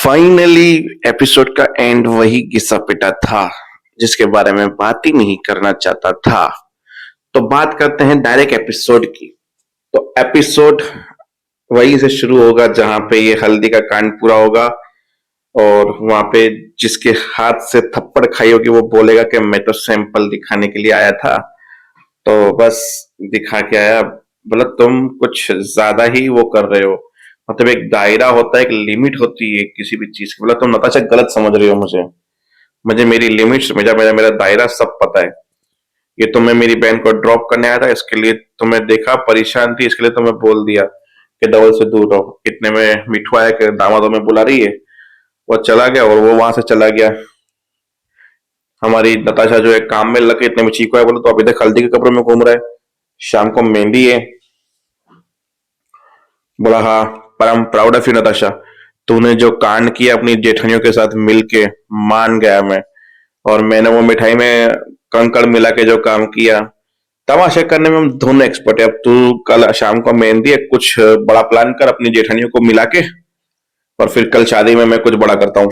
Finally episode का and वही घिसा पिटा था जिसके बारे में बात ही नहीं करना चाहता था। तो बात करते हैं डायरेक्ट एपिसोड की। तो एपिसोड वहीं से शुरू होगा जहां पे ये हल्दी का कांड पूरा होगा और वहां पे जिसके हाथ से थप्पड़ खाई होगी वो बोलेगा कि मैं तो सैंपल दिखाने के लिए आया था। तो बस दिखा के आया। बोला तुम कुछ ज्यादा ही वो कर रहे हो। मतलब एक दायरा होता है, एक लिमिट होती है किसी भी चीज की। बोला तुम नताशा गलत समझ रही हो मुझे। मुझे मेरी लिमिट्स, मेरा मेरा मेरा दायरा सब पता है। ये तो मैं मेरी बहन को ड्रॉप करने आया था, इसके लिए तुम्हें देखा परेशान थी, इसके लिए तुम्हें बोल दिया कि डबल से दूर रहो। इतने में मिठू आया कि दामादों में बुला रही है। वो चला गया और वो वहां से चला गया। हमारी नताशा जो है काम में लगे, इतने में चीकू है। बोला तो अभी तक हल्दी के कपड़ों में घूम रहा है, शाम को मेहंदी है। बोला हाँ, पर I am proud of you Natasha. तूने जो कांड किया अपनी जेठनियों के साथ मिलके, मान गया मैं। और मैंने वो मिठाई में कंकड़ मिला के जो काम किया, तमाशा करने में हम दोनों एक्सपर्ट है। अब तू कल शाम को मेहंदी है, कुछ बड़ा प्लान कर अपनी जेठनियों को मिला के, और फिर कल शादी में मैं कुछ बड़ा करता हूँ।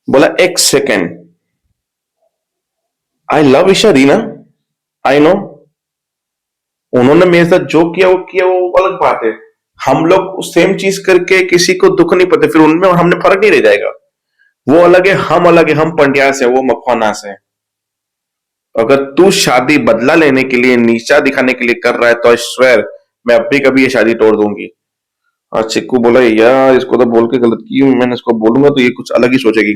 बोला एक second, I love Isha Reena, I know. उन्होंने मेरे साथ जो किया वो अलग बात है। हम लोग सेम चीज करके किसी को दुख नहीं पड़ते, फिर उनमें और हमने फर्क नहीं रह जाएगा। वो अलग है, हम अलग है। हम पंड्या से, वो मखौना से। अगर तू शादी बदला लेने के लिए, नीचा दिखाने के लिए कर रहा है तो आई स्वेयर मैं अब भी कभी ये शादी तोड़ दूंगी। और चिक्कू बोला यार इसको तो बोल के गलत की, मैंने इसको बोलूंगा तो ये कुछ अलग ही सोचेगी।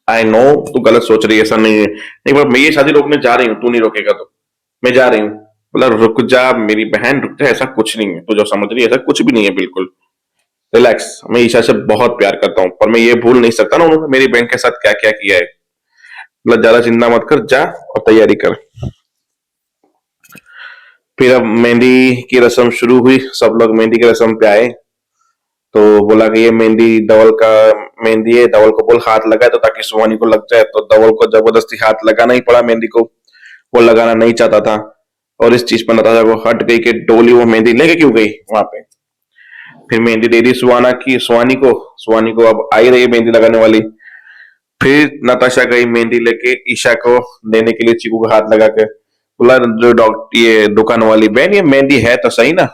आई नो तू गलत सोच रही है, ऐसा नहीं है। नहीं पर मैं ये शादी रोकने जा रही हूँ, तू नहीं रोकेगा तो मैं जा रही हूँ। बोला रुक जा मेरी बहन, रुक जा, ऐसा कुछ नहीं है। तू जो समझ रही है ऐसा कुछ भी नहीं है, बिल्कुल रिलैक्स। मैं ईशा से बहुत प्यार करता हूँ, पर मैं ये भूल नहीं सकता ना उन्होंने मेरी बहन के साथ क्या क्या किया है। मतलब ज्यादा चिंता मत कर, जा और तैयारी कर। फिर अब मेहंदी की रस्म शुरू हुई, सब लोग मेहंदी की रस्म पे आए। तो बोला कि ये मेहंदी धवल का मेहंदी है, धवल को बोल हाथ लगाए तो ताकि सुहानी को लग जाए। तो धवल को जबरदस्ती हाथ लगाना ही पड़ा मेहंदी को, वो लगाना नहीं चाहता था। और इस चीज पर नताशा को हट गई कि डोली वो मेहंदी लेके क्यों गई वहां पे। फिर मेहंदी दे दी सुहानी को अब आई रही मेहंदी लगाने वाली। फिर नताशा गई मेहंदी लेके ईशा को देने के लिए, चीकू का हाथ लगा के। बोला जो डॉक्टर ये दुकान वाली बहन, ये मेहंदी है तो सही ना,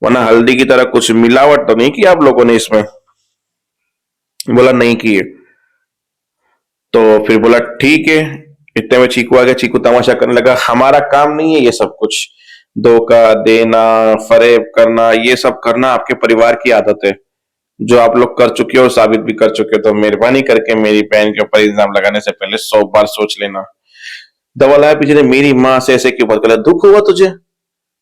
वरना हल्दी की तरह कुछ मिलावट तो नहीं की आप लोगों ने इसमें। बोला नहीं की है। तो फिर बोला ठीक है। इतने में चीकू आ गया। चीकू तमाशा करने लगा, हमारा काम नहीं है ये सब कुछ, धोखा देना, फरेब करना, ये सब करना आपके परिवार की आदत है, जो आप लोग कर चुके हो, साबित भी कर चुके हो। तो मेहरबानी करके मेरी बहन के ऊपर इल्जाम लगाने से पहले 100 बार सोच लेना। दवा आया पीछे ने, मेरी माँ से ऐसे क्यों बात कर, दुख हुआ तुझे?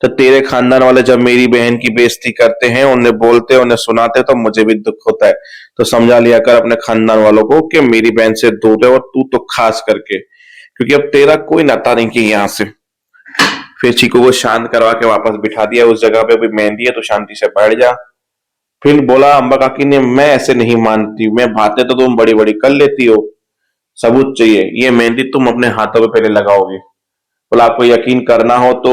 तो तेरे खानदान वाले जब मेरी बहन की बेइज्जती करते हैं, उन्हें बोलते हैं, उन्हें सुनाते हैं, तो मुझे भी दुख होता है। तो समझा लिया कर अपने खानदान वालों को कि मेरी बहन से दूर है, और तू तो खास करके, क्योंकि अब तेरा कोई नाता नहीं कि यहाँ से। फिर चीकू को शांत करवा के वापस बिठा दिया उस जगह पे, भी मेहंदी है तो शांति से बैठ जा। फिर बोला अम्बा काकी ने, मैं ऐसे नहीं मानती, मैं बातें तो तुम बड़ी बड़ी कर लेती हो, सबूत चाहिए। ये मेहंदी तुम अपने हाथों पे पहले लगाओगे। बोला आपको यकीन करना हो तो,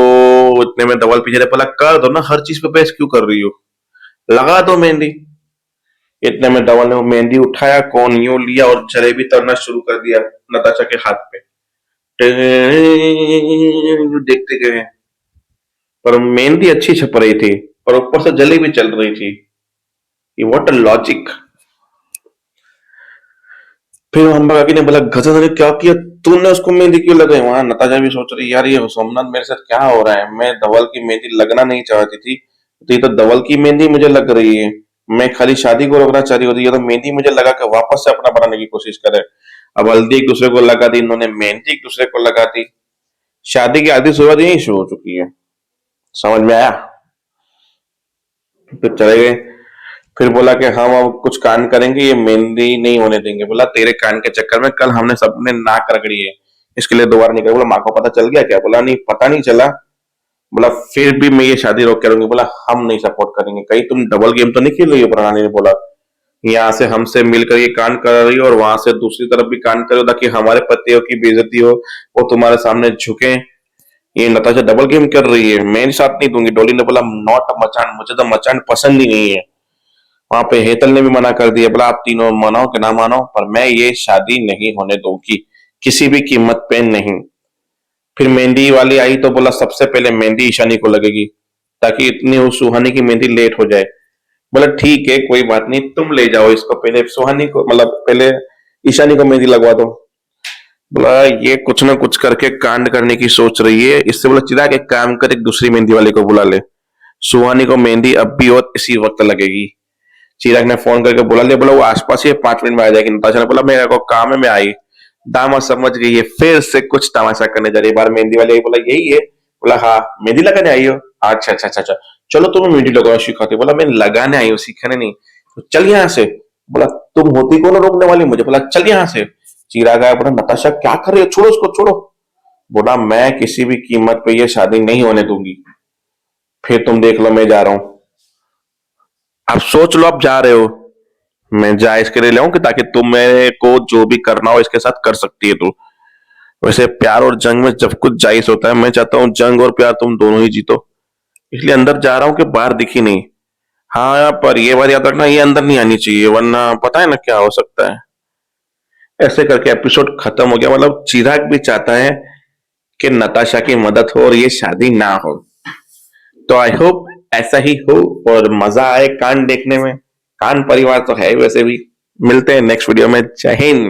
इतने में धवल पीछे बोला कर दो ना, हर चीज पे बहस क्यों कर रही हो, लगा दो मेहंदी। इतने में धवल ने वो मेहंदी उठाया, कौन यूं लिया और जलेबी तलना शुरू कर दिया नताशा के हाथ पे। देखते गए, पर मेहंदी अच्छी छप रही थी और ऊपर से जलेबी चल रही थी। What a logic. फिर अम्बा काकी ने बोला गजब ने क्या किया, तूने उसको मेहंदी क्यों लगाई? वहां नताशा भी सोच रही यार ये सोमनाथ मेरे साथ क्या हो रहा है, मैं धवल की मेहंदी लगना नहीं चाहती थी, तो ये तो धवल की मेहंदी मुझे लग रही है। मैं खाली शादी को रोकना चाह रही होती, ये तो मेहंदी मुझे लगा के वापस से अपना बनाने की कोशिश करे। अब हल्दी एक दूसरे को लगा दी इन्होंने, मेहंदी एक दूसरे को लगा दी। शादी की आधी शुरुआत यही शुरू हो चुकी है। समझ में आया? फिर चले गए। फिर बोला कि हम अब कुछ कांड करेंगे, ये मेहंदी नहीं होने देंगे। बोला तेरे कांड के चक्कर में कल हमने सबने नाक रगड़ी है, इसके लिए दोबारा नहीं करेंगे। बोला माँ को पता चल गया क्या? बोला नहीं, पता नहीं चला। बोला फिर भी मैं ये शादी रोक के रहूंगी। बोला हम नहीं सपोर्ट करेंगे, कहीं तुम डबल गेम तो नहीं खेल रही हो? प्रणाली ने बोला यहाँ से हमसे मिलकर ये कांड कर रही हो और वहां से दूसरी तरफ भी कांड करो, ताकि हमारे पतियों की बेइज्जती हो, वो तुम्हारे सामने झुके। ये नताशा डबल गेम कर रही है, मैं साथ नहीं दूंगी। डोली ने बोला नॉट मचान, मुझे तो मचान पसंद ही नहीं है। वहां पे हेतल ने भी मना कर दिया, बोला आप तीनों मानो कि ना मानो पर मैं ये शादी नहीं होने दूंगी, किसी भी कीमत पे नहीं। फिर मेहंदी वाली आई तो बोला सबसे पहले मेहंदी ईशानी को लगेगी, ताकि इतनी वो सुहानी की मेहंदी लेट हो जाए। बोला ठीक है कोई बात नहीं, तुम ले जाओ इसको, पहले सुहानी को मतलब पहले ईशानी को मेहंदी लगवा दो। बोला ये कुछ ना कुछ करके कांड करने की सोच रही है, इससे बोला चिराग एक काम कर, एक दूसरी मेहंदी वाले को बुला ले, सुहानी को मेहंदी अब भी और इसी वक्त लगेगी। चिराग ने फोन करके बुला लिया, बोला वो आसपास ही है, 5 मिनट में आ जाएगी। नताशा ने बोला मेरे को काम है, मैं आई। दामा समझ गई है, फिर से कुछ तमाशा करने जा रही है। बार मेहंदी वाले बोला यही है, बोला हाँ मेहंदी लगाने आई हो, अच्छा अच्छा अच्छा अच्छा, चलो तुम्हें मेहंदी लगाना सिखाती। बोला मैं लगाने आई हूँ सीखने नहीं, तो चल यहाँ से। बोला तुम होती कौन रोकने वाली मुझे, बोला चल यहाँ से। चिराग आया, बोला नताशा क्या कर रही हो, छोड़ो उसको छोड़ो। बोला मैं किसी भी कीमत पे ये शादी नहीं होने दूंगी, फिर तुम देख लो मैं जा रहा हूं। अब सोच लो आप जा रहे हो, मैं जा इसके लिए लाऊं कि ताकि तुम्हें को जो भी करना हो इसके साथ कर सकती है तू। वैसे प्यार और जंग में जब कुछ जायज होता है, मैं चाहता हूँ जंग और प्यार तुम दोनों ही जीतो, इसलिए अंदर जा रहा हूँ कि बाहर दिखी नहीं। हाँ पर ये बात याद रखना, ये अंदर नहीं आनी चाहिए वरना पता है ना क्या हो सकता है। ऐसे करके एपिसोड खत्म हो गया। मतलब चिराग भी चाहता है कि नताशा की मदद हो और ये शादी ना हो। तो आई होप ऐसा ही हो और मजा आए कांड देखने में। कांड परिवार तो है वैसे भी। मिलते हैं नेक्स्ट वीडियो में। जय हिंद।